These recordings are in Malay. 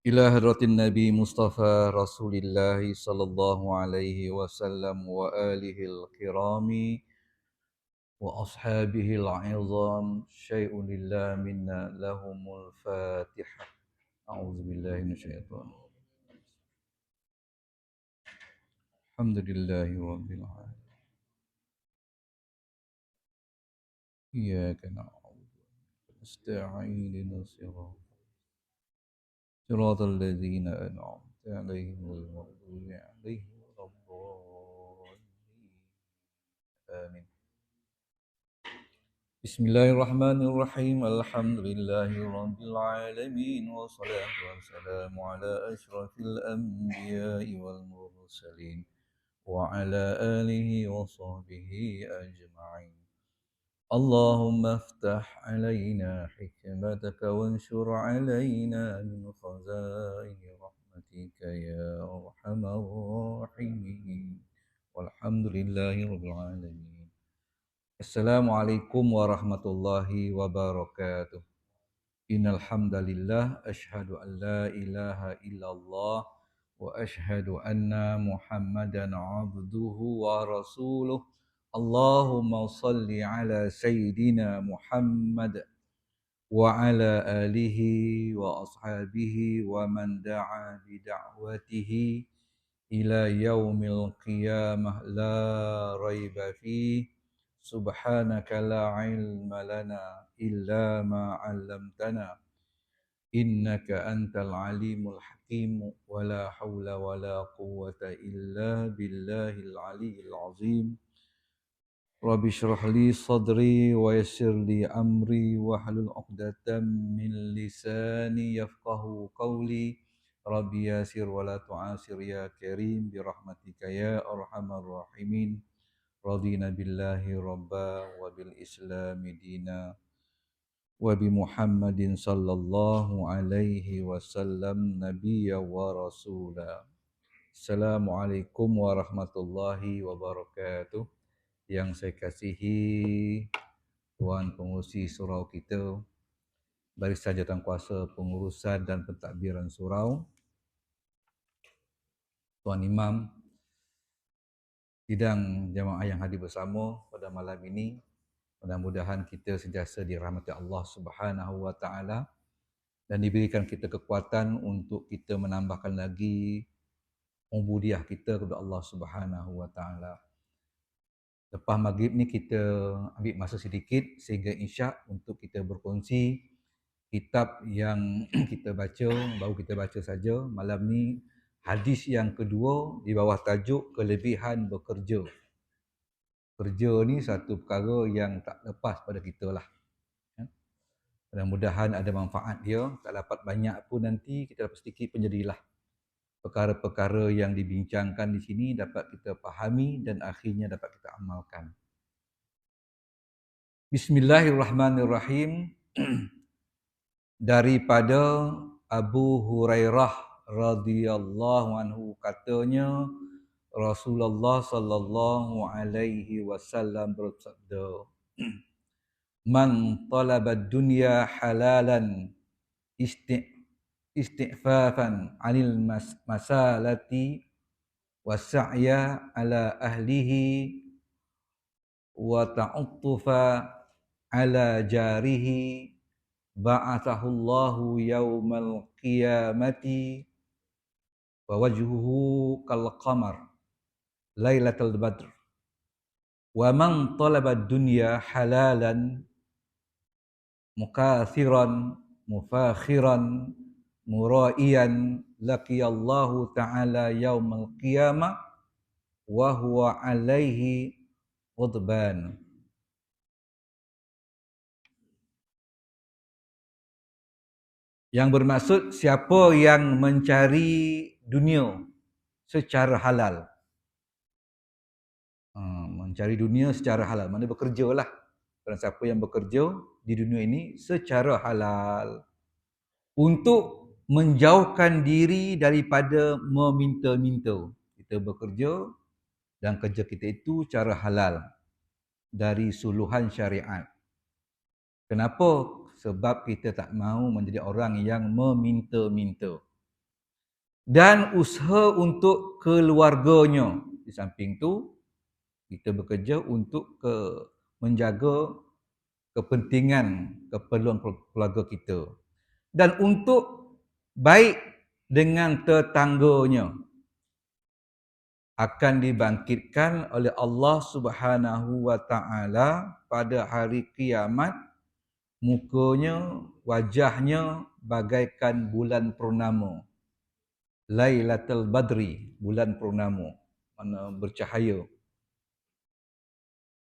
إلى حضرة النبي مصطفى رسول الله صلى الله عليه وسلم وآله الكرام وأصحابه العظام شيء لله منا لهم الفاتحة. أعوذ بالله من الشيطان. الحمد لله رب العالمين. إياك نعبد ونستعين صراط الذين أنعمت عليهم غير المغضوب عليهم ولا الضالين. آمين. بسم الله الرحمن الرحيم. الحمد لله رب العالمين والصلاة والسلام على أشرف الأنبياء والمرسلين وعلى آله وصحبه أجمعين. اللهم افتح علينا حكمتك وانشر علينا من خزائن رحمتك يا أرحم الراحمين والحمد لله رب العالمين. Assalamualaikum warahmatullahi wabarakatuh. Innal hamdalillah asyhadu an la ilaha illallah wa asyhadu anna Muhammadan abduhu wa rasuluh. Allahumma salli ala sayyidina Muhammad wa ala alihi wa ashabihi wa man da'a bi da'watihi ila yaumil qiyamah la raiba fihi. Subhanaka la ilma lana illa ma 'allamtana innaka antal alimul hakim wa la haula wa la quwwata illa billahil aliyyil azim. Rabbi shrah li sadri wa yassir li amri wa hlul 'uqdatam min lisani yafqahu qawli. Rabbi yassir wa la tu'asir ya karim bi rahmatika ya arhamar rahimin. Radina billahi rabba wa bil islami dina wa bi Muhammadin sallallahu alaihi wasallam nabiyya wa rasula. Assalamualaikum warahmatullahi wabarakatuh. Yang saya kasihi Tuan Pengurusi Surau kita, Barisan Jawatankuasa Pengurusan dan Pentadbiran Surau, Tuan Imam, sidang jamaah yang hadir bersama pada malam ini, mudah-mudahan kita sentiasa dirahmati Allah Subhanahu wa taala dan diberikan kita kekuatan untuk kita menambahkan lagi ubudiah kita kepada Allah Subhanahu wa taala. Lepas maghrib ni kita ambil masa sedikit sehingga Isyak untuk kita berkongsi kitab yang kita baca, baru kita baca saja malam ni, hadis yang kedua di bawah tajuk kelebihan bekerja. Kerja ni satu perkara yang tak lepas pada kita lah. Mudah-mudahan ada manfaat dia. Tak dapat banyak pun nanti kita dapat sedikit pun jadilah. Perkara-perkara yang dibincangkan di sini dapat kita fahami dan akhirnya dapat kita amalkan. Bismillahirrahmanirrahim. Daripada Abu Hurairah radhiyallahu anhu katanya, Rasulullah sallallahu alaihi wasallam bersabda, Man talaba dunya halalan istighfafan 'anil masalati wa sa'ya ala ahlihi wa ta'attufa ala jarihi ba'athahu Allahu yaumal qiyamati wa wajhuhu kal qamar lailatul badr. Wa man talaba dunya halalan mukathiran mufakhiran muraiyan laqiyallahu ta'ala yaumal qiyamah wa huwa alaihi ghadban. Yang bermaksud siapa yang mencari dunia secara halal. Mencari dunia secara halal, mana bekerja lah. Dan siapa yang bekerja di dunia ini secara halal untuk menjauhkan diri daripada meminta-minta. Kita bekerja dan kerja kita itu cara halal dari suluhan syariat. Kenapa? Sebab kita tak mahu menjadi orang yang meminta-minta. dan usaha untuk keluarganya. Di samping tu, kita bekerja untuk menjaga kepentingan, keperluan keluarga kita. Dan untuk baik dengan tetangganya, akan dibangkitkan oleh Allah Subhanahu wa taala pada hari kiamat. Mukanya, wajahnya bagaikan bulan purnama. Lailatul Badri, bulan purnama, mana bercahaya.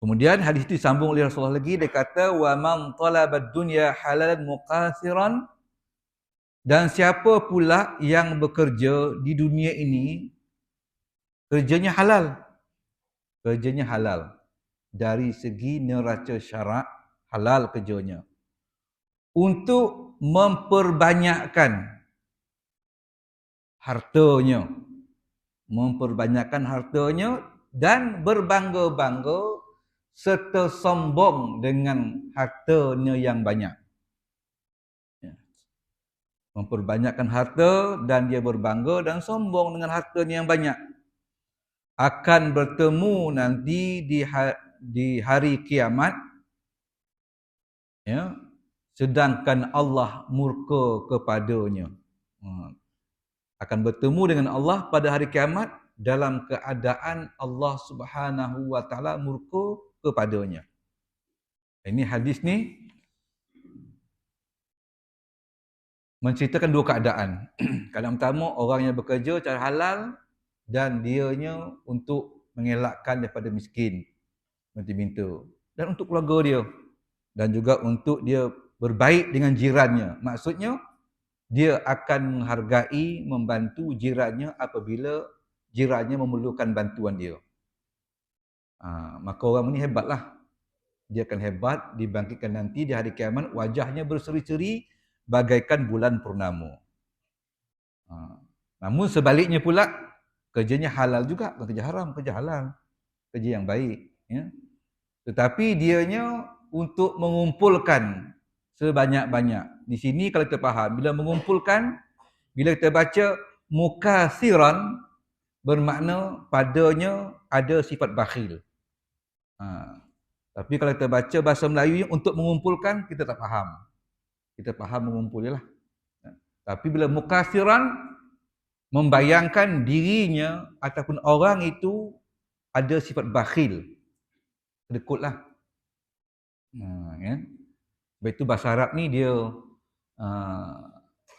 Kemudian hadis itu disambung oleh Rasulullah lagi, dia kata wa man talabad dunya halalan muqasiran, dan siapa pula yang bekerja di dunia ini kerjanya halal. Kerjanya halal. Dari segi neraca syarak halal kerjanya. Untuk memperbanyakkan hartanya. Memperbanyakkan hartanya dan berbangga-bangga serta sombong dengan hartanya yang banyak. Memperbanyakkan harta dan dia berbangga dan sombong dengan hartanya yang banyak. Akan bertemu nanti di hari kiamat, ya, sedangkan Allah murka kepadanya. Akan bertemu dengan Allah pada hari kiamat dalam keadaan Allah Subhanahu wa taala murka kepadanya. Ini hadis ni menceritakan dua keadaan. Keadaan pertama, orang yang bekerja secara halal dan dianya untuk mengelakkan daripada miskin, minta-minta, dan untuk keluarga dia, dan juga untuk dia berbaik dengan jirannya. Maksudnya dia akan menghargai, membantu jirannya apabila jirannya memerlukan bantuan dia. Maka orang ini hebatlah. Dia akan hebat, dibangkitkan nanti di hari kiamat, wajahnya berseri-seri bagaikan bulan purnama. Namun sebaliknya pula, kerjanya halal juga, bukan kerja haram, kerja halal, kerja yang baik. Ya. Tetapi dianya untuk mengumpulkan sebanyak-banyak. Di sini kalau kita faham, bila mengumpulkan, bila kita baca mukasiran, bermakna padanya ada sifat bakhil. Tapi kalau kita baca bahasa Melayu untuk mengumpulkan, kita tak faham. Kita faham mengumpul je lah. Tapi bila mukasiran, membayangkan dirinya ataupun orang itu ada sifat bakhil. Kedekutlah. Ya. Sebab itu bahasa Arab ni dia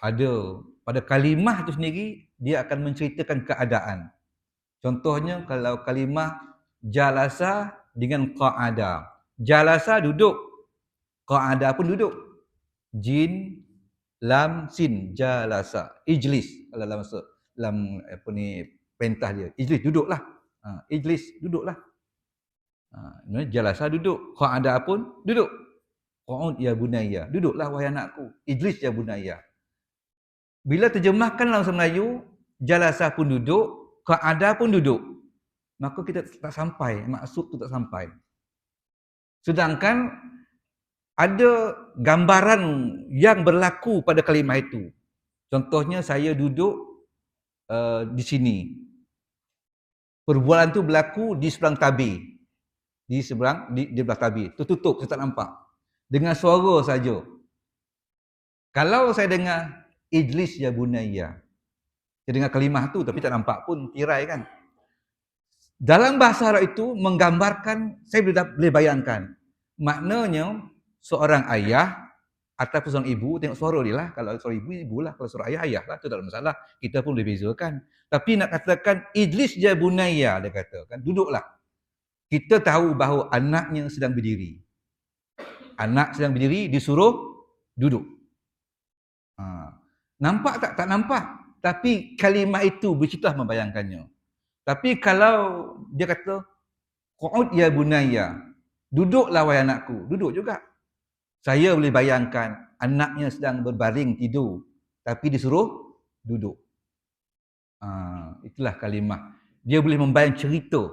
ada pada kalimah tu sendiri, dia akan menceritakan keadaan. Contohnya kalau kalimah jalasa dengan qa'ada. Jalasa duduk, qa'ada pun duduk. Jin, lam, sin, jalasa. Ijlis kalau dalam apa ni perintah dia. Ijlis duduklah. Ijlis duduklah. Jalasa duduk, qa'ada pun duduk. Qu'ud ya bunayya, duduklah wahai anakku. Ijlis ya bunayya. Bila terjemahkan dalam bahasa Melayu, jalasa pun duduk, qa'ada pun duduk, maka kita tak sampai, maksud tu tak sampai. Sedangkan ada gambaran yang berlaku pada kalimah itu. Contohnya saya duduk di sini. Perbualan tu berlaku di seberang tabir. Di belah tabir. Tertutup, saya tak nampak. Dengan suara saja. Kalau saya dengar ijlis ya bunayya, saya dengar kalimah tu tapi tak nampak pun, tirai kan. Dalam bahasa Arab itu menggambarkan, saya boleh bayangkan. Maknanya seorang ayah ataupun seorang ibu, tengok suara dia lah. Kalau suara ibu, ibulah. Kalau suara ayah, ayah lah. Itu tak ada masalah. Kita pun boleh bezakan. Tapi nak katakan ijlis ya bunayya, dia katakan, duduklah. Kita tahu bahawa anaknya sedang berdiri. Anak sedang berdiri, disuruh duduk. Nampak tak? Tak nampak. Tapi kalimah itu bersitulah membayangkannya. Tapi kalau dia kata, Qu'ud ya bunayya, duduklah wahai anakku, duduk juga. Saya boleh bayangkan anaknya sedang berbaring tidur, tapi disuruh duduk. Itulah kalimah. Dia boleh membayang cerita.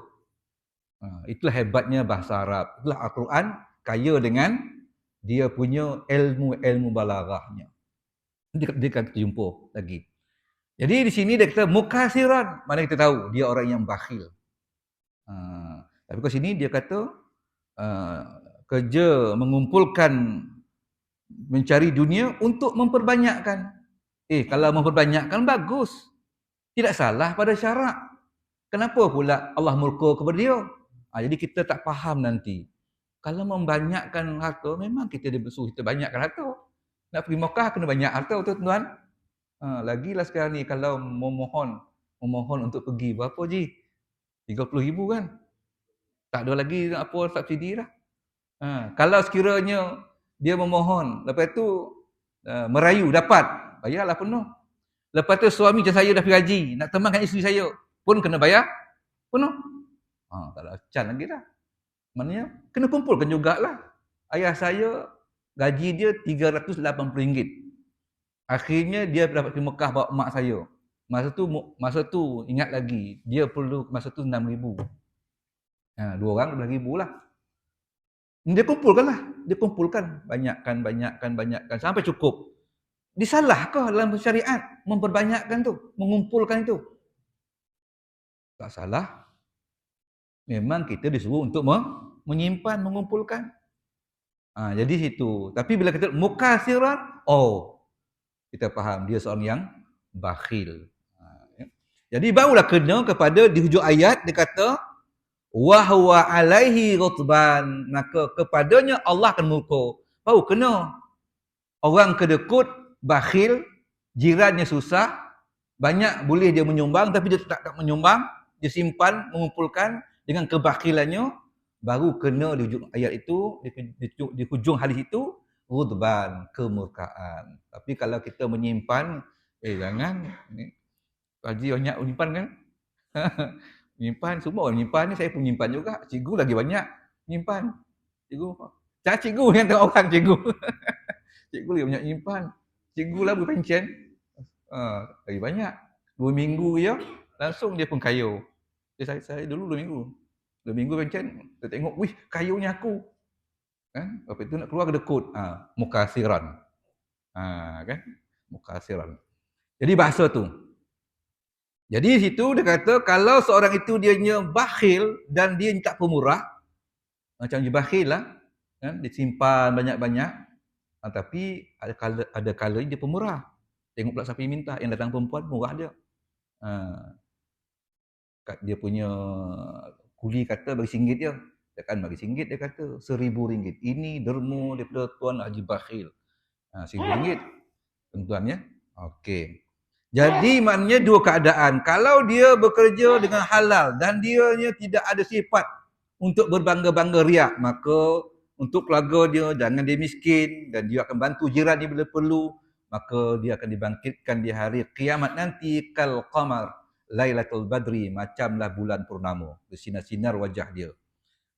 Itulah hebatnya bahasa Arab. Itulah Al-Quran kaya dengan dia punya ilmu-ilmu balaghahnya. Dia akan jumpa lagi. Jadi di sini dia kata mukasiran, mana kita tahu dia orang yang bakhil. Tapi kat sini dia kata kerja mengumpulkan mencari dunia untuk memperbanyakkan. Kalau memperbanyakkan bagus. Tidak salah pada syarak. Kenapa pula Allah murka kepada dia? Jadi kita tak faham nanti. Kalau membanyakkan harta, memang kita disuruh kita banyakkan harta. Nak pergi Mekah kena banyak harta tuan-tuan. Lagilah sekarang ni kalau memohon untuk pergi berapa je? 30,000 kan? Tak ada lagi apa subsidi dah. Kalau sekiranya dia memohon, lepas tu merayu dapat, bayarlah penuh. Lepas tu suami macam saya dah pergi haji, nak temankan isteri saya pun kena bayar penuh. Tak ada can lagi dah. Maknanya kena kumpulkan jugalah. Ayah saya gaji dia RM380. Akhirnya dia dapat pergi Mekah bawa mak saya. Masa tu ingat lagi, dia perlu masa tu 6,000. Dua orang 12,000 lah. Dia kumpulkan, banyakkan sampai cukup. Disalahkah dalam syariat memperbanyakkan tu, mengumpulkan itu? Tak salah. Memang kita disuruh untuk menyimpan, mengumpulkan. Jadi situ. Tapi bila kita mukasiran, kita faham dia seorang yang bakhil. Jadi barulah kena kepada di hujung ayat dia kata wa huwa alaihi ghadban, maka kepadanya Allah akan murka. Baru kena. Orang kedekut, bakhil, jirannya susah, banyak boleh dia menyumbang tapi dia tak menyumbang, dia simpan, mengumpulkan dengan kebakhilannya, baru kena di hujung ayat itu, di hujung hadis itu, ghadban, kemurkaan. Tapi kalau kita menyimpan, jangan, Haji banyak menyimpan kan? Menyimpan, semua orang menyimpan ni, saya pun menyimpan juga. Cikgu lagi banyak menyimpan. Cikgu yang tengok orang cikgu. Cikgu lagi banyak menyimpan. Cikgu lah berpencen. Lagi banyak. 2 minggu je, langsung dia pun kaya. Saya dulu 2 minggu. 2 minggu pencen, saya tengok, wih, kayunya aku. Kan? Lepas itu nak keluar kedekut. Mukasiran. Kan? Mukasiran. Jadi bahasa tu. Jadi situ dia kata kalau seorang itu dianya bakhil dan dia tak pemurah, macam dia bakhil lah, kan? Dia simpan banyak-banyak, tapi ada kalanya dia pemurah. Tengok pula siapa yang minta, yang datang perempuan murah dia. Dia punya kuli kata bagi RM1 dia. Dia kan bagi RM1 dia kata, RM1,000. Ini derma daripada Tuan Haji Bakhil. RM1,000 tuan-tuan ya. Okey. Jadi maknanya dua keadaan. Kalau dia bekerja dengan halal dan dianya tidak ada sifat untuk berbangga-bangga riak, maka untuk keluarga dia jangan dia miskin dan dia akan bantu jiran dia bila perlu, maka dia akan dibangkitkan di hari kiamat nanti kal qamar lailatul badri, macamlah bulan purnama, bersinar-sinar wajah dia.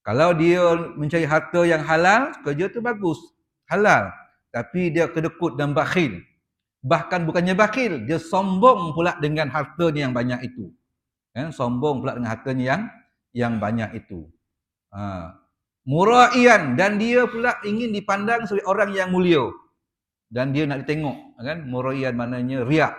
Kalau dia mencari harta yang halal, kerja tu bagus, halal, tapi dia kedekut dan bakhil. Bahkan bukannya bakhil, dia sombong pula dengan hartanya yang banyak itu. Sombong pula dengan hartanya yang banyak itu. Muraian, dan dia pula ingin dipandang sebagai orang yang mulia. Dan dia nak ditengok. Kan? Muraian maknanya riak.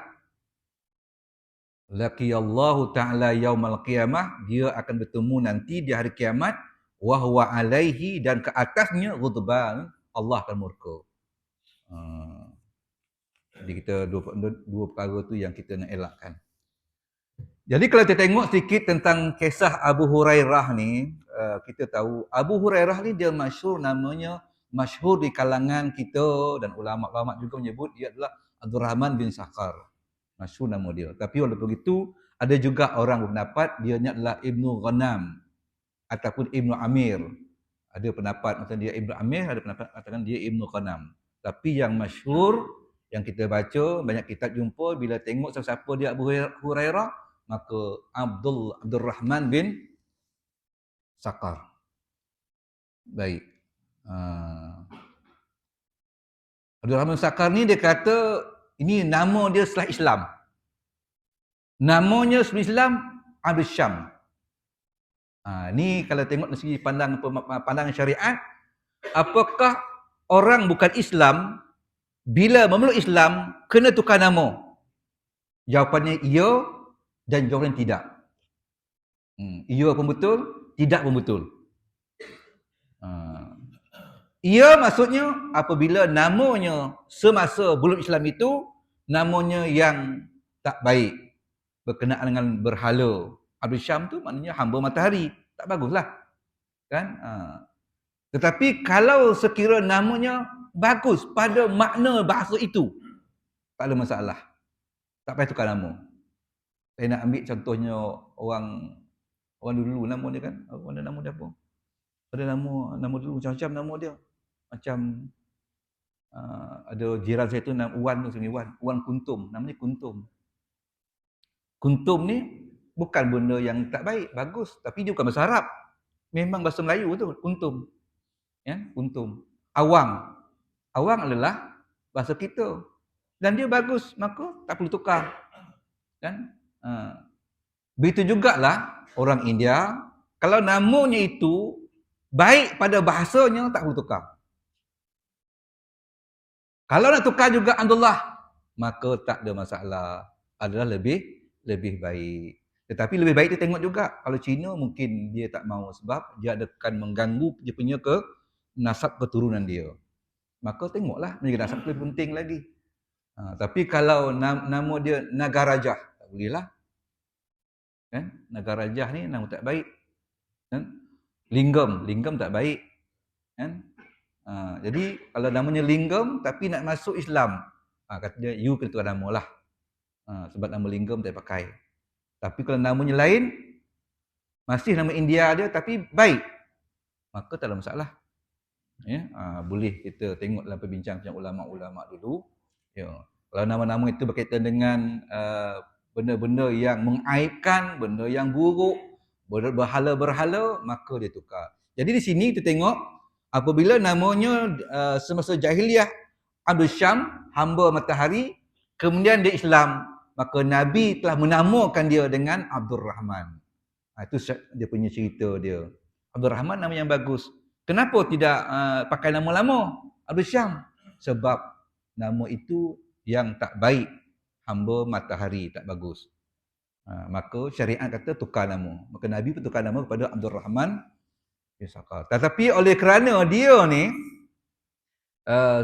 Laqiyallahu ta'ala yaumal qiyamah, dia akan bertemu nanti di hari kiamat, wa huwa alaihi, dan ke atasnya ghadban, Allah akan murka. Jadi kita dua perkara tu yang kita nak elakkan. Jadi kalau kita tengok sedikit tentang kisah Abu Hurairah ni, kita tahu Abu Hurairah ni dia masyhur, namanya masyhur di kalangan kita, dan ulama-ulama juga menyebut dia adalah Abdul Rahman bin Sakhar. Masyhur nama dia. Tapi walaupun begitu, ada juga orang berpendapat dia ni adalah Ibnu Ghanam ataupun Ibnu Amir. Ada pendapat macam dia Ibnu Amir, ada pendapat katakan dia Ibnu Ghanam. Tapi yang masyhur, yang kita baca, banyak kitab jumpa, bila tengok siapa dia Abu Hurairah, maka Abdul Rahman bin Sakhar. Baik. Abdul Rahman bin Sakhar ni dia kata, ini nama dia setelah Islam. Namanya sebelum Islam, Abdul Syam. Ni kalau tengok dari segi pandangan syariat, apakah orang bukan Islam bila memeluk Islam kena tukar nama? Jawapannya ya dan jawapannya tidak. Ya pun betul, tidak pun betul. Ya maksudnya apabila namanya semasa belum Islam itu namanya yang tak baik berkenaan dengan berhala. Abdul Syam tu maknanya hamba matahari. Tak baguslah. Kan? Tetapi kalau sekira namanya bagus pada makna bahasa itu, tak ada masalah. Tak payah tukar nama. Saya nak ambil contohnya orang dulu nama dia kan. Ada nama dia apa? Ada nama dulu macam-macam nama dia. Macam ada jiran saya tu nama Wan tu sini Wan Kuntum, namanya Kuntum. Kuntum ni bukan benda yang tak baik, bagus, tapi dia bukan bahasa Arab. Memang bahasa Melayu tu Kuntum. Ya, Kuntum. Awang. Awang adalah bahasa kita. Dan dia bagus, maka tak perlu tukar. Kan? Begitu jugalah orang India, kalau namanya itu baik pada bahasanya tak perlu tukar. Kalau nak tukar juga Abdullah, maka tak ada masalah. Adalah lebih baik. Tetapi lebih baik dia tengok juga. Kalau Cina mungkin dia tak mahu sebab dia akan mengganggu dia punya nasab keturunan dia. Maka tengoklah menjaga nasab lebih penting lagi. Tapi kalau nama dia Nagarajah, tak boleh lah. Kan? Nagarajah ni nama tak baik. Kan? Linggam tak baik. Kan? Jadi kalau namanya Linggam tapi nak masuk Islam, kata dia you kena tukar nama lah. Sebab nama Linggam tak pakai. Tapi kalau namanya lain, masih nama India dia tapi baik, maka tak ada masalah. Ya, boleh kita tengok dalam perbincangan ulama-ulama dulu. Ya, kalau nama-nama itu berkaitan dengan benda-benda yang mengaibkan, benda yang buruk, berhala-berhala, maka dia tukar. Jadi di sini kita tengok apabila namanya semasa jahiliah Abdul Syam, hamba matahari, kemudian dia Islam, maka Nabi telah menamakan dia dengan Abdul Rahman. Itu dia punya cerita dia. Abdul Rahman nama yang bagus. Kenapa tidak pakai nama lama Abdul Syam? Sebab nama itu yang tak baik, hamba matahari, tak bagus. Maka syariat kata tukar nama. Maka Nabi pun tukar nama kepada Abdul Rahman bin Sakar. Tetapi oleh kerana dia ni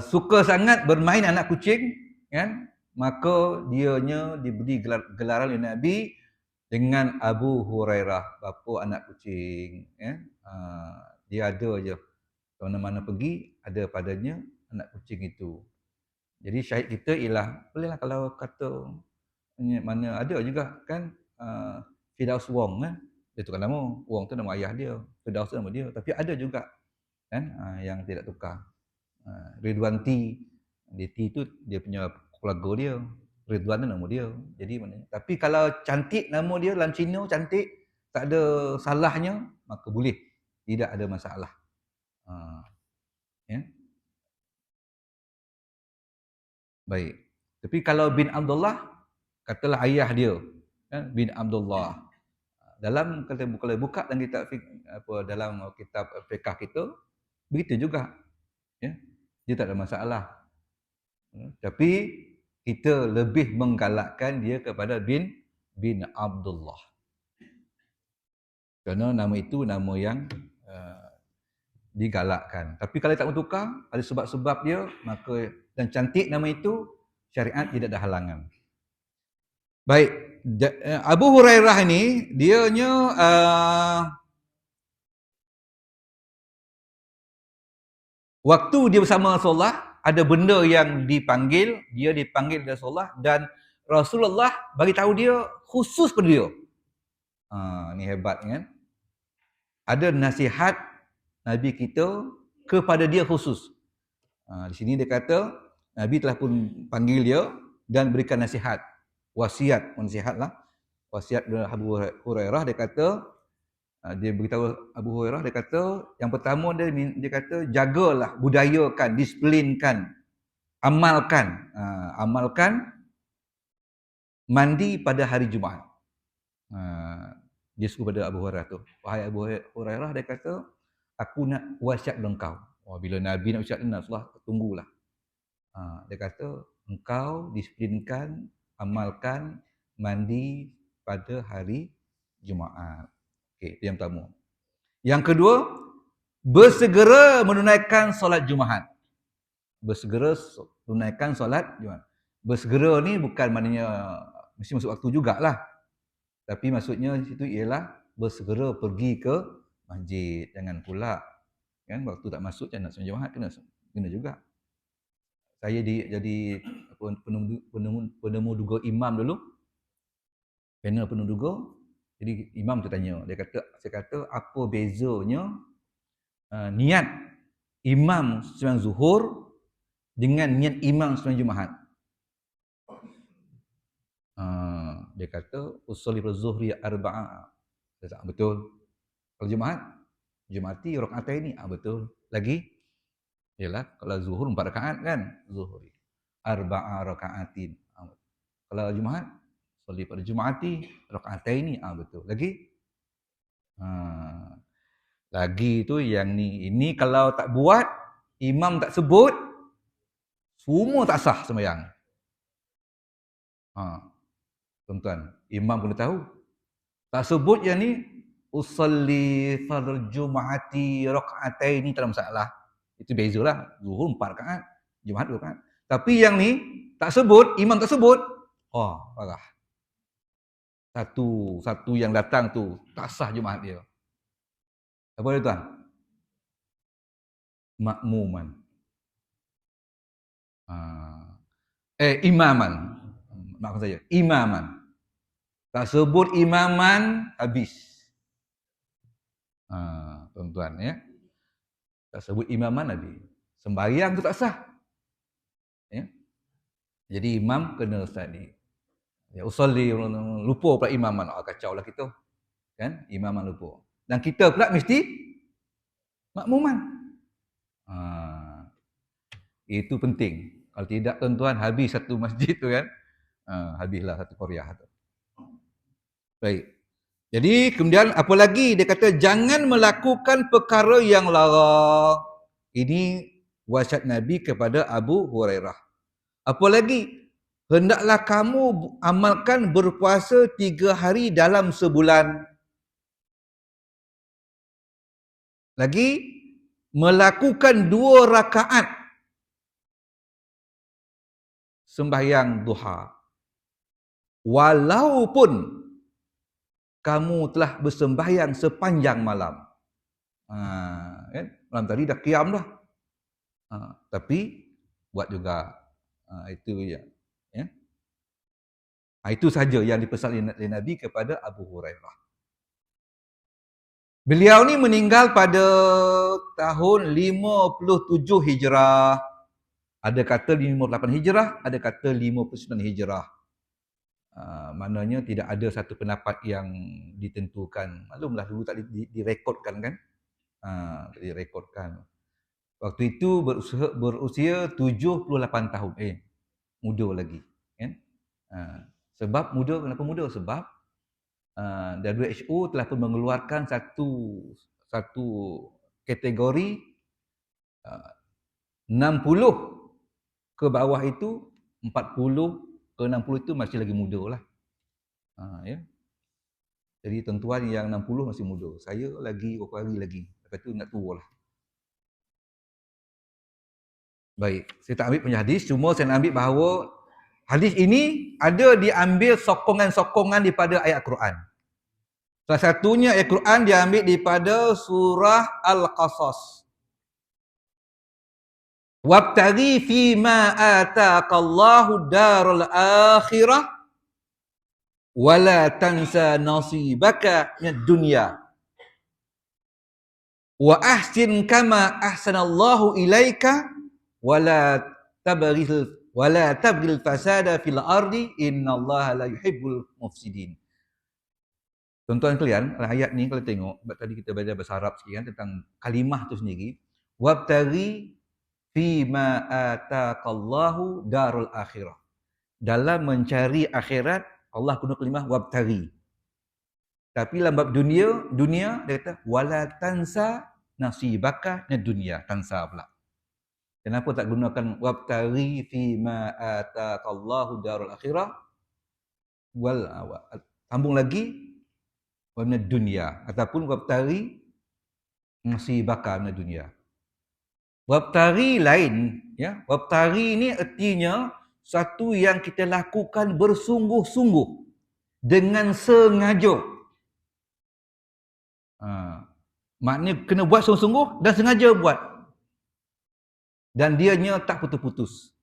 suka sangat bermain anak kucing, kan? Maka dianya diberi gelaran oleh Nabi dengan Abu Hurairah, bapa anak kucing. Ya? Dia ada je. Mana-mana pergi, ada padanya anak kucing itu. Jadi syahid kita ialah, bolehlah kalau kata, mana ada juga kan, Firdaus Wong kan? Dia tukar nama. Wong tu nama ayah dia. Firdaus tu nama dia. Tapi ada juga kan, yang tidak tukar. Ridwan T. T tu dia punya keluarga dia. Ridwan tu nama dia. Jadi mana? Tapi kalau cantik nama dia dalam Cina cantik, tak ada salahnya, maka boleh. Tidak ada masalah. Ya. Baik. Tapi kalau bin Abdullah, katalah ayah dia, kan? Bin Abdullah. Dalam kalau buka dalam kitab dalam kitab fiqh kita, begitu juga. Ya. Dia tak ada masalah. Tapi kita lebih menggalakkan dia kepada bin Abdullah. Kerana nama itu nama yang digalakkan. Tapi kalau tak bertukar, ada sebab-sebab dia, maka dan cantik nama itu, syariat tidak ada halangan. Baik, Abu Hurairah ini dianya waktu dia bersama Rasulullah, ada benda yang dipanggil, dia dipanggil oleh Rasulullah dan Rasulullah bagi tahu dia khusus pada dia. Ni hebat kan? Ada nasihat Nabi kita kepada dia khusus. Di sini dia kata Nabi telah pun panggil dia dan berikan nasihat, wasiat, nasihatlah. Wasiat Abu Hurairah, dia kata, dia beritahu Abu Hurairah, dia kata yang pertama dia kata jagalah, budayakan, disiplinkan, amalkan mandi pada hari Jumaat. Dia suruh pada Abu Hurairah tu, wahai Abu Hurairah, dia kata aku nak wasiat engkau. Bila Nabi nak wasiat Rasulullah, tunggulah. Dia kata engkau disiplinkan, amalkan mandi pada hari Jumaat. Okey, itu yang pertama. Yang kedua, bersegera menunaikan solat Jumaat. Bersegera tunaikan solat Jumaat. Bersegera ni bukan maknanya mesti masuk waktu jugalah. Tapi maksudnya situ ialah bersegera pergi ke masjid. Jangan pula kan waktu tak masuk jangan nak solat Jumaat, kena juga. Saya jadi penemu duga imam dulu. Panel penemu duga. Jadi imam tu tanya, saya kata apa bezanya niat imam sembahyang zuhur dengan niat imam sembahyang Jumaat. Dia kata usolli zuhri arba'a. Tak betul. Kalau Jumati rakaat ini betul. Lagi ialah kalau zuhur 4 rakaat kan, zuhri arba'a rakaatin. Kalau Jumaat solli pada Jumati rakaataini betul. Lagi tu yang ni. Ini kalau tak buat, imam tak sebut, semua tak sah sembahyang. Tuan-tuan, imam kena tahu. Tak sebut yang ni, usalli fardhu Jum'ati raka'ataini, tak ada masalah. Itu bezalah. Zuhur 4 rakaat, Jumaat 2 rakaat. Tapi yang ni tak sebut, imam tak sebut. Parah. Satu yang datang tu tak sah Jumaat dia. Apa dia tuan? Makmuman. Imaman. Maaf saya. Imaman. Tak sebut imaman, habis. Tuan-tuan ya. Tak sebut imaman, habis. Sembahyang tu tak sah. Ya. Jadi imam kena start ni. Ya, usolli, lupa pula imaman. Kacau lah kita. Kan? Imaman lupa. Dan kita pula mesti makmuman. Itu penting. Kalau tidak tuan-tuan, habis satu masjid tu kan. Habislah satu Korea tu. Baik. Jadi kemudian apa lagi? Dia kata jangan melakukan perkara yang lara. Ini wasiat Nabi kepada Abu Hurairah. Apa lagi? Hendaklah kamu amalkan berpuasa 3 hari dalam sebulan. Lagi, melakukan 2 rakaat sembahyang duha. Walaupun kamu telah bersembahyang sepanjang malam. Kan? Malam tadi dah qiyam dah. Tapi buat juga. Itu ya. Itu saja yang dipesan oleh Nabi kepada Abu Hurairah. Beliau ni meninggal pada tahun 57 Hijrah. Ada kata 58 Hijrah, ada kata 59 Hijrah. Maknanya tidak ada satu pendapat yang ditentukan. Maklumlah dulu tak direkodkan kan? Direkodkan. Waktu itu berusia 78 tahun. Muda lagi. Kan? Sebab muda, kenapa muda? Sebab WHO telah pun mengeluarkan satu kategori 60 ke bawah itu, 40 ke 60 itu masih lagi muda lah. Ya. Jadi tuan-tuan yang 60 masih muda. Saya lagi beberapa hari lagi. Lepas tu nak tua lah. Baik, saya tak ambil punya hadis, cuma saya nak ambil bahawa hadis ini ada diambil sokongan-sokongan daripada ayat Quran. Salah satunya ayat Quran diambil daripada surah Al-Qasas. Wabtaghi fima ataqallahu darul akhirah wala tansa nasibaka minad dunya wa ahsin kama ahsanallahu ilaika wala tabghil fasada fil ardi innallaha la yuhibbul mufsidin. Tuan-tuan sekalian, ayat ni kalau tengok, tadi kita baca bahasa Arab sikit kan tentang kalimah tu sendiri, wabtaghi fima ataqallahu darul akhirah. Dalam mencari akhirat, Allah guna kalimah wabtaghi. Tapi dalam bab dunia dia kata wala tansa nasibaka minad dunya, tansa pula. Kenapa tak gunakan wabtaghi fima ataqallahu darul akhirah? sambung lagi wa minad dunya ataupun wabtari nasibaka minad dunya. Wabtari lain, ya. Wabtari ini artinya satu yang kita lakukan bersungguh-sungguh dengan sengaja. Maknanya kena buat sungguh-sungguh dan sengaja buat. Dan dianya tak putus-putus.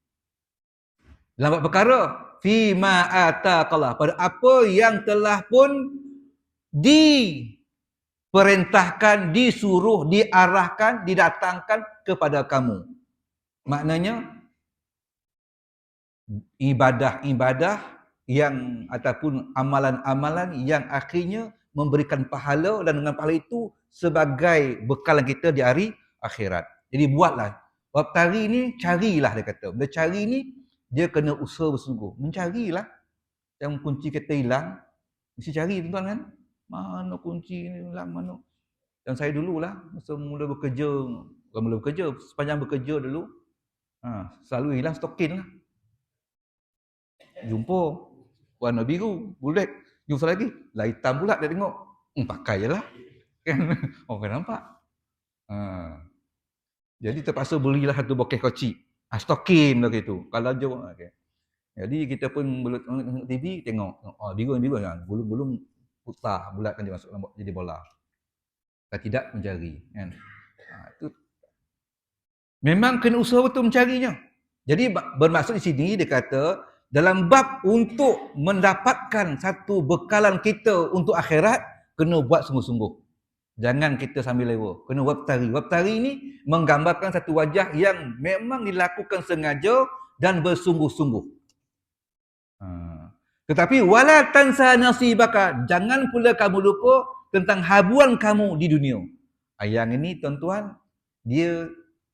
Dalam perkara fima ataqallah, pada apa yang telah pun diperintahkan, disuruh, diarahkan, didatangkan kepada kamu. Maknanya ibadah-ibadah yang ataupun amalan-amalan yang akhirnya memberikan pahala, dan dengan pahala itu sebagai bekalan kita di hari akhirat. Jadi buatlah. Wabtari ni carilah, dia kata. Bila cari ni dia kena usaha bersungguh. Mencarilah. Yang kunci kita hilang, mesti cari, tuan-tuan kan. Mana kunci ni hilang, mana. Dan saya dululah masa mula bekerja, sepanjang bekerja dulu, selalu hilang stokin lah. Jumpa warna biru, bulat, jumpa lagi, lah hitam pula, dia tengok, pakai je lah. Kan? Orang nampak. Jadi terpaksa belilah satu bokeh kocik. Stokin lah gitu. Kalau jauh, okay. Jadi kita pun tengok TV, tengok, biru kan, gulung-gulung putah, bulat kan dia masuk jadi bola. Kalau tidak, mencari. Kan? Itu memang kena usaha betul mencarinya. Jadi bermaksud di sini dia kata, dalam bab untuk mendapatkan satu bekalan kita untuk akhirat, kena buat sungguh-sungguh. Jangan kita sambil lewa. Kena wabtari. Wabtari ini menggambarkan satu wajah yang memang dilakukan sengaja dan bersungguh-sungguh. Tetapi wala tansa nasibaka, jangan pula kamu lupa tentang habuan kamu di dunia. Yang ini tuan-tuan, dia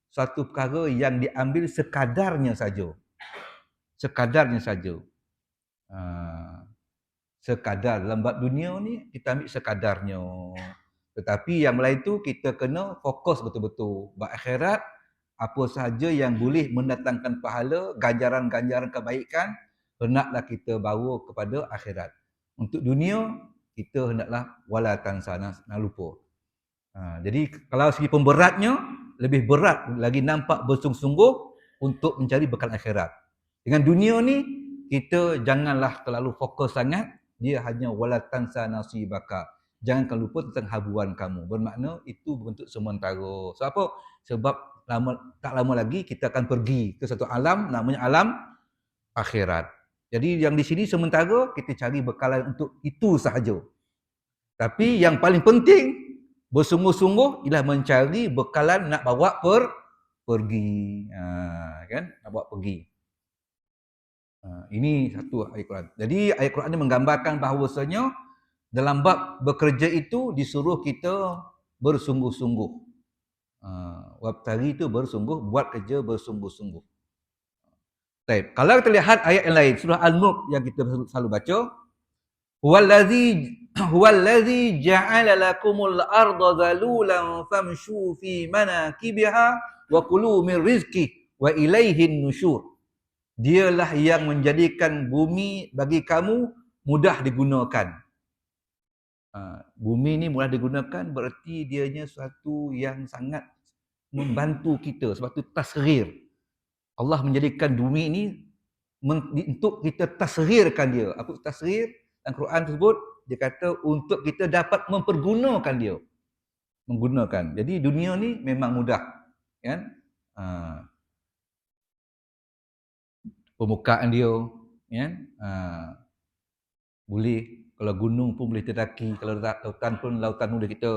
satu perkara yang diambil sekadarnya saja. Sekadarnya saja. Sekadar. Dalam bab dunia ni, kita ambil sekadarnya. Tetapi yang lain tu, kita kena fokus betul-betul. Bab akhirat, apa sahaja yang boleh mendatangkan pahala, ganjaran-ganjaran kebaikan, hendaklah kita bawa kepada akhirat. Untuk dunia, kita hendaklah wala tansa, nak lupa. Jadi, kalau segi pemberatnya, lebih berat lagi nampak bersungguh-sungguh untuk mencari bekal akhirat. Dengan dunia ni, kita janganlah terlalu fokus sangat, dia hanya wala tansa nasibaka. Jangan lupa tentang habuan kamu. Bermakna itu bentuk sementara. Sebab apa? Sebab tak lama lagi kita akan pergi ke satu alam, namanya alam akhirat. Jadi yang di sini sementara kita cari bekalan untuk itu sahaja. Tapi yang paling penting, bersungguh-sungguh ialah mencari bekalan nak bawa pergi. Kan? Nak bawa pergi. Ini satu ayat Quran. Jadi ayat Quran ini menggambarkan bahawasanya dalam bab bekerja itu disuruh kita bersungguh-sungguh. Wabtari itu bersungguh, buat kerja bersungguh-sungguh. Baik, kalau kita lihat ayat yang lain, surah Al-Mulk yang kita selalu baca, huwallazi ja'ala lakumul arda zalulan famshu fi manakibiha wa kulu min rizqi wa ilaihin nusyur. Dialah yang menjadikan bumi bagi kamu mudah digunakan. Bumi ni mudah digunakan berarti dianya suatu yang sangat membantu kita, sebab tu tasghir. Allah menjadikan bumi ini untuk kita tasghirkan dia. Apa tasghir? Dalam Quran tersebut dia kata untuk kita dapat mempergunakan dia. Menggunakan. Jadi dunia ni memang mudah, kan? Permukaan dia, kan? Boleh, kalau gunung pun boleh terdaki, kalau lautan pun boleh kita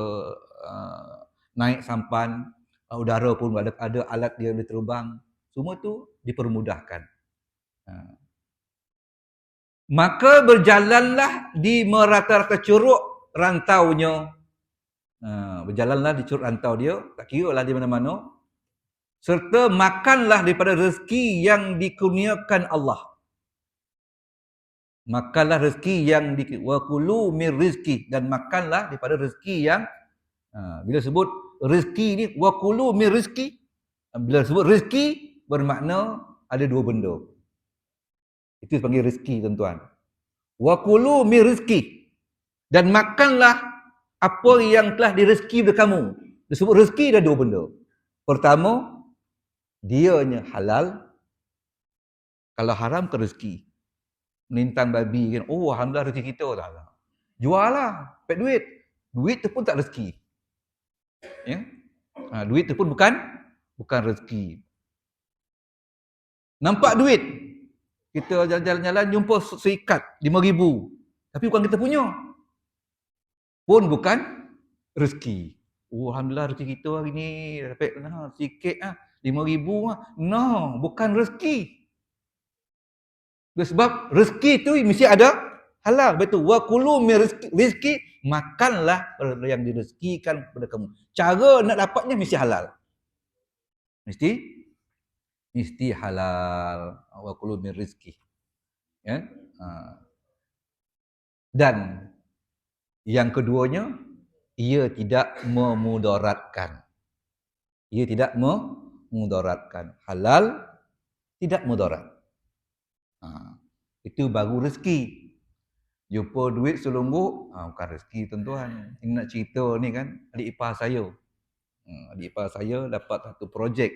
naik sampan, udara pun ada alat dia boleh terbang. Semua tu dipermudahkan. Maka berjalanlah di merata-rata curug rantaunya. Berjalanlah di curug rantau dia, tak kira lah di mana-mana. Serta makanlah daripada rezeki yang dikurniakan Allah. Makanlah rezeki yang wa kulu mir rizki, dan makanlah daripada rezeki yang bila sebut rezeki ni wa kulu mir rizki, bila sebut rezeki bermakna ada dua benda. Itu dipanggil rezeki, tuan-tuan. Wa kulu min rizki. Dan makanlah apa yang telah direzeki oleh kamu. Disebut rezeki ada dua benda. Pertama, dianya halal. Kalau haram ke rezeki. Melintang babi kan, oh alhamdulillah rezeki kita tak lah. Jual lah, dapat duit. Duit tu pun tak rezeki. Ya? Duit tu pun bukan rezeki. Nampak duit. Kita jalan-jalan jumpa seikat 5,000. Tapi bukan kita punya. Pun bukan rezeki. Oh alhamdulillah rezeki kita hari ni dapat sikit 5,000 No, bukan rezeki. Sebab rezeki tu mesti ada halal. Betul. Wa kulu min rizki, makanlah yang direzekikan kepada kamu. Cara nak dapatnya mesti halal. Mesti halal. Wa kulu min rizki. Ya? Dan yang keduanya, ia tidak memudaratkan. Ia tidak memudaratkan. Halal, tidak mudarat. Itu baru rezeki. Jumpa duit selungguk, bukan rezeki tuan-tuan. Ini nak cerita ni kan, adik ipar saya. Adik ipar saya dapat satu projek.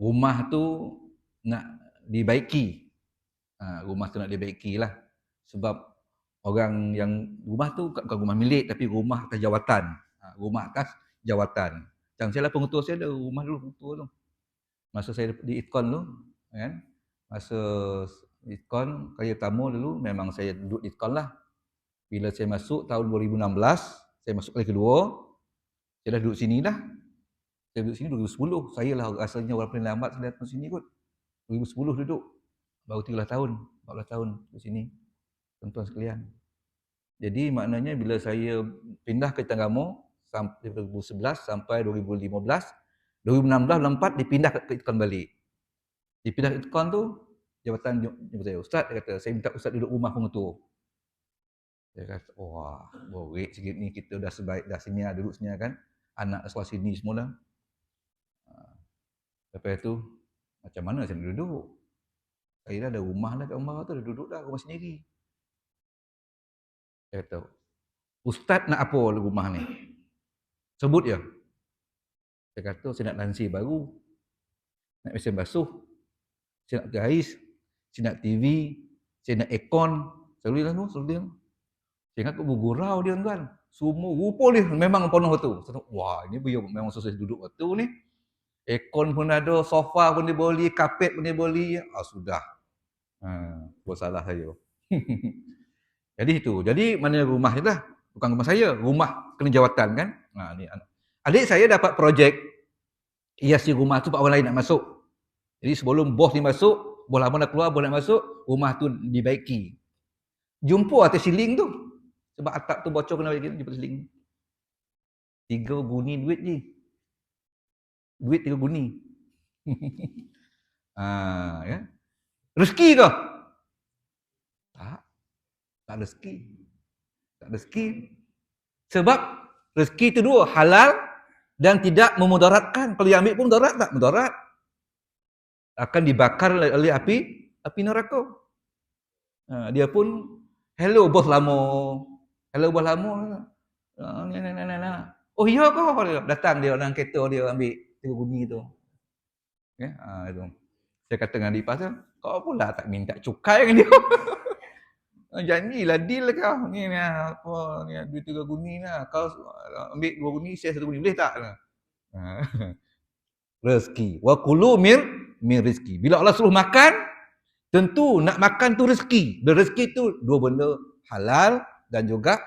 Rumah tu nak dibaiki. Rumah tu nak dibaiki lah. Sebab orang yang rumah tu bukan rumah milik, tapi rumah atas jawatan. Rumah atas jawatan. Macam saya lah pengetua saya ada rumah dulu pengetua tu. Masa saya di Itkon tu, kan? Masa Itkon, kali pertama dulu memang saya duduk di Itkon lah. Bila saya masuk tahun 2016, saya masuk kali kedua, saya dah duduk sini dah. Saya duduk sini 2010. Saya lah rasanya orang paling lambat saya datang sini kot. 2010 duduk. Baru 13 tahun, 14 tahun di sini. Tuan-tuan sekalian. Jadi maknanya bila saya pindah ke Terengganu sampai 2011 sampai 2015, 2016 dipindah ke Itkon balik. Dipindah ke Itkon tu, jabatan saya, Ustaz, dia kata, saya minta Ustaz duduk rumah pengetua. Dia kata, wah, borik sikit ni, kita dah sebaik, dah sini duduk sini kan. Anak sekolah sini semua lah. Lepas tu, macam mana saya duduk? Saya dah ada rumah lah kat rumah tu, dah duduk dah rumah sendiri. Dia kata, Ustaz nak apa rumah ni? Sebut je. Saya kata, saya nak lansir baru. Nak mesin basuh. Saya nak gais. Saya nak TV. Saya nak aircon. Selalu dia tu, selalu dia. Saya ingat aku bergurau dia tuan. Semua rupa dia memang penuh tu. Wah, ini memang susah duduk waktu ni. Aircon pun ada, sofa pun dia beli, kapet pun dia beli. Sudah. Buat salah saya. Jadi itu. Jadi mana rumah dia lah. Bukan rumah saya. Rumah kena jawatan kan. Ni adik saya dapat projek hiasi rumah tu pak orang lain nak masuk. Jadi sebelum bos ni masuk, bos lama dah keluar, bos nak masuk, rumah tu dibaiki. Jumpa atas siling tu. Sebab atap tu bocor kena bagi jumpa siling. 3 guni duit je. Duit 3 guni. Ya. Rezeki ke? Tak rezeki. Tak rezeki. Sebab rezeki itu dua, halal dan tidak memudaratkan. Kalau yang ambil pun mudarat tak? Mudarat. Akan dibakar oleh api neraka. Dia pun, hello bos lama. Hello bos lama. Oh iya kau? Datang dia orang kereta dia ambil 3 guni tu. Ya, itu. Saya kata dengan adik pasal, kau pula tak minta cukai dengan dia. Janjilah deal kau. Ni apa ni duit 3 guni lah. Kau ambil 2 guni, saya 1 guni. Boleh tak? Rezeki. Wa kulu min rizki. Bila Allah suruh makan, tentu nak makan tu rezeki. Dan rezeki tu dua benda, halal dan juga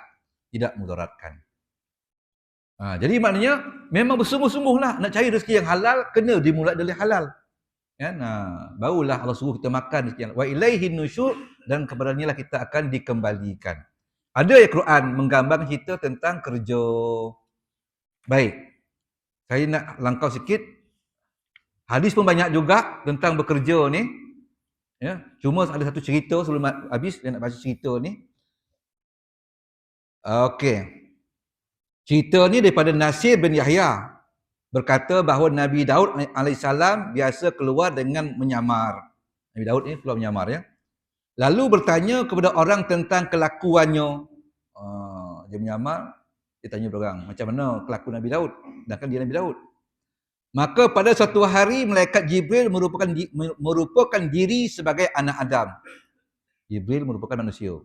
tidak mudaratkan. Jadi maknanya memang bersungguh-sungguhlah nak cari rezeki yang halal, kena dimulai dari halal. Ya, barulah Allah suruh kita makan rezeki yang wa ilaihin nusyur, dan kepadanya lah kita akan dikembalikan. Ada ayat Quran menggambarkan kita tentang kerja. Baik. Saya nak langkau sikit. Hadis pun banyak juga tentang bekerja ni. Ya, cuma ada satu cerita sebelum habis saya nak baca cerita ni. Okey. Cerita ni daripada Nasir bin Yahya. Berkata bahawa Nabi Daud AS biasa keluar dengan menyamar. Nabi Daud ni keluar menyamar ya. Lalu bertanya kepada orang tentang kelakuannya. Dia menyamar, dia tanya kepada orang, macam mana kelakuan Nabi Daud? Sedangkan dia Nabi Daud. Maka pada suatu hari malaikat Jibril merupakan diri sebagai anak Adam. Jibril merupakan manusia.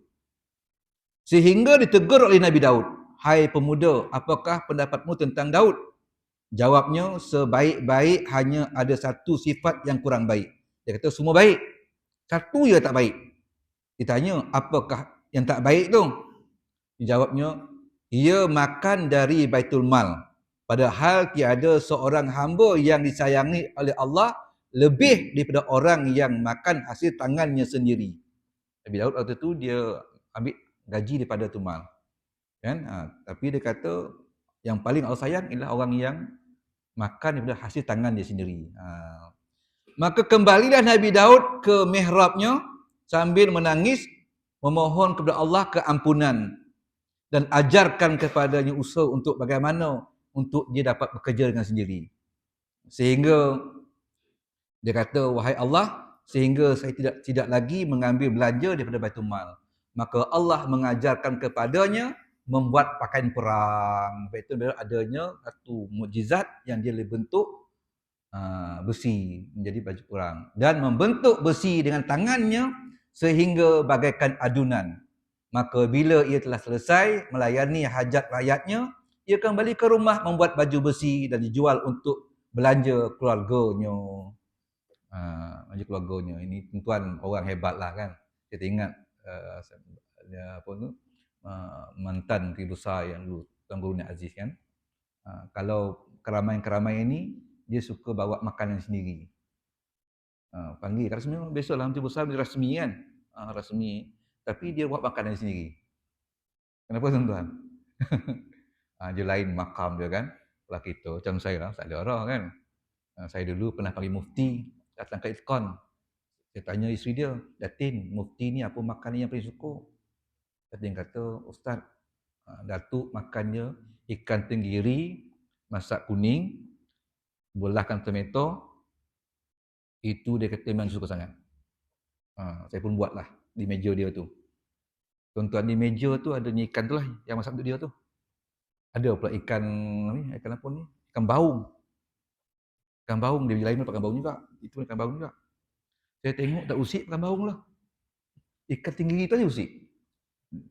Sehingga ditegur oleh Nabi Daud, "Hai pemuda, apakah pendapatmu tentang Daud?" Jawabnya, "Sebaik-baik hanya ada satu sifat yang kurang baik." Dia kata semua baik, satu je tak baik. Ditanya, "Apakah yang tak baik tu?" Jawabnya, "Ia makan dari Baitul Mal. Padahal tiada seorang hamba yang disayangi oleh Allah lebih daripada orang yang makan hasil tangannya sendiri." Nabi Daud waktu tu dia ambil gaji daripada tumal. Kan? Tapi dia kata yang paling Allah sayang ialah orang yang makan daripada hasil tangan dia sendiri. Maka kembalilah Nabi Daud ke mihrabnya sambil menangis memohon kepada Allah keampunan dan ajarkan kepadanya usaha untuk bagaimana untuk dia dapat bekerja dengan sendiri. Sehingga dia kata, "Wahai Allah, sehingga saya tidak lagi mengambil belanja daripada Baitul Mal." Maka Allah mengajarkan kepadanya membuat pakaian perang. Itu adanya satu mukjizat yang dia bentuk besi menjadi baju perang dan membentuk besi dengan tangannya sehingga bagaikan adunan. Maka bila ia telah selesai melayani hajat rakyatnya, ia kembali ke rumah membuat baju besi dan dijual untuk belanja keluarganya. Baju keluarganya. Ini tuan orang hebat lah kan. Kita ingat apa tu, mantan Menteri Besar yang dulu Tuan Guru Nik Aziz kan. Kalau keramaian-keramaian ini dia suka bawa makanan sendiri. Panggil rasmi, biasalah Menteri Besar dia rasmi kan. Rasmi. Tapi dia buat makanan sendiri. Kenapa tuan-tuan? Dia lain makam dia kan. Kalau kita macam saya lah, tak ada arah kan. Saya dulu pernah panggil mufti datang ke Iskon. Saya tanya isteri dia, "Datin, mufti ni apa makanan yang paling suka?" Datin kata, "Ustaz, Datuk makannya ikan tenggiri masak kuning, belahkan tomato, itu dia kata memang suka sangat." Saya pun buatlah di meja dia tu. Tuan-tuan, di meja tu ada ikan tu lah yang masak untuk dia tu. Ada pula ikan ni, ikan apa ni? Ikan baung. Ikan baung, dia lain pakai baung juga. Itu ikan baung juga. Saya tengok tak usik ikan baung lah. Ikan tenggiri tu aja usik.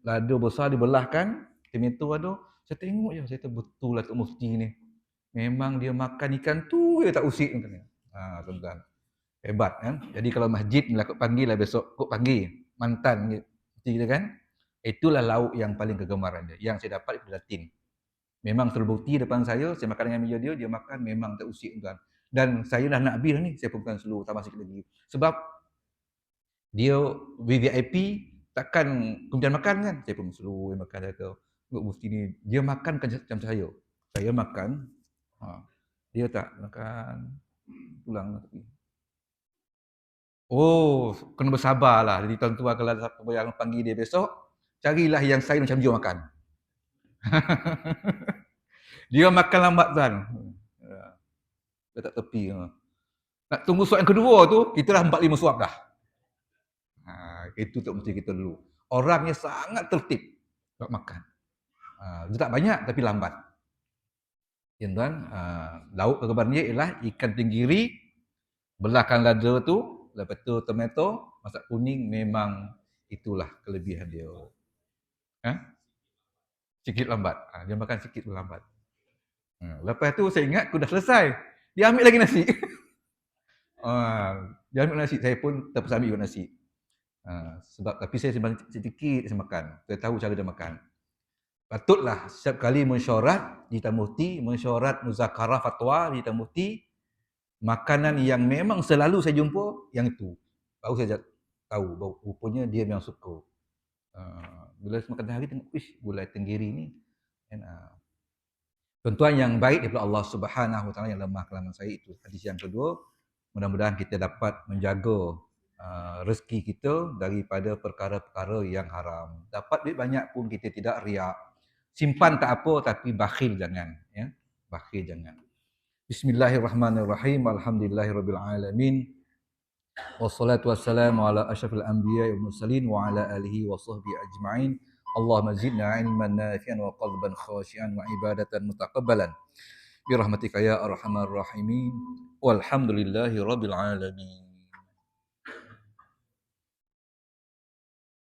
Lada besar dibelahkan, tomato ada. Saya tengok je, saya kata betul lah Tok Mufti ni. Memang dia makan ikan tu dia tak usik. Tuan-tuan. Hebat kan. Jadi kalau masjid ni lah kau panggil lah besok, kau panggil mantan kita kan. Itulah lauk yang paling kegemaran dia. Yang saya dapat daripada Datin. Memang terbukti depan saya makan dengan meja dia makan memang tak usik tuan. Dan saya dah nak habis ni, saya pun bukan slow, tambah sikit lagi. Sebab dia VVIP, takkan kemudian makan kan. Saya pun slow makan, saya kata, "Tok Mufti ni, dia makan macam saya. Saya makan, dia tak makan, pulang tepi." Oh, kena bersabarlah. Jadi tuan-tuan kalau ada siapa yang panggil dia besok, carilah yang saya macam dia makan. Dia makan lambat tuan. Letak tepi. Nak tunggu suap yang kedua tu, kita dah 4-5 suap dah. Itu tak mesti kita dulu. Orangnya sangat tertib buat makan. Dia tak banyak tapi lambat. Tuan-tuan, lauk kegemaran dia ialah ikan tenggiri, belahkan lada tu, lepas tu tomato, masak kuning, memang itulah kelebihan dia. Sikit lambat. Dia makan sikit lambat. Lepas tu saya ingat aku dah selesai. Dia ambil lagi nasi. Dia ambil nasi. Saya pun terpaksa ambil nasi. Sebab tapi saya simpan sedikit saya makan. Saya tahu cara dia makan. Patutlah setiap kali mesyuarat di Taman Mufti, mesyuarat muzakarah fatwa di Taman Mufti, makanan yang memang selalu saya jumpa yang itu. Baru saya tahu bahawa rupanya dia memang suka. Bila makan hari tengok, gulai tenggiri ni kan. Tuan-tuan yang baik daripada Allah Subhanahu Wa Taala, yang lemah kelaman saya itu hadis yang kedua. Mudah-mudahan kita dapat menjaga rezeki kita daripada perkara-perkara yang haram. Dapat duit banyak pun kita tidak riak. Simpan tak apa tapi bakhil jangan, ya. Bakhil jangan. Bismillahirrahmanirrahim. Alhamdulillahirabbil alamin. Wassalatu wassalamu ala asyrafil anbiya'i wal mursalin wa ala alihi wa sahbihi ajma'in. Allahumma zidna ilman nafi'an wa qalban khashi'an wa ibadatan mutaqabbalan. Birahmatika ya arhamar rahimin. Walhamdulillahi rabbil alamin.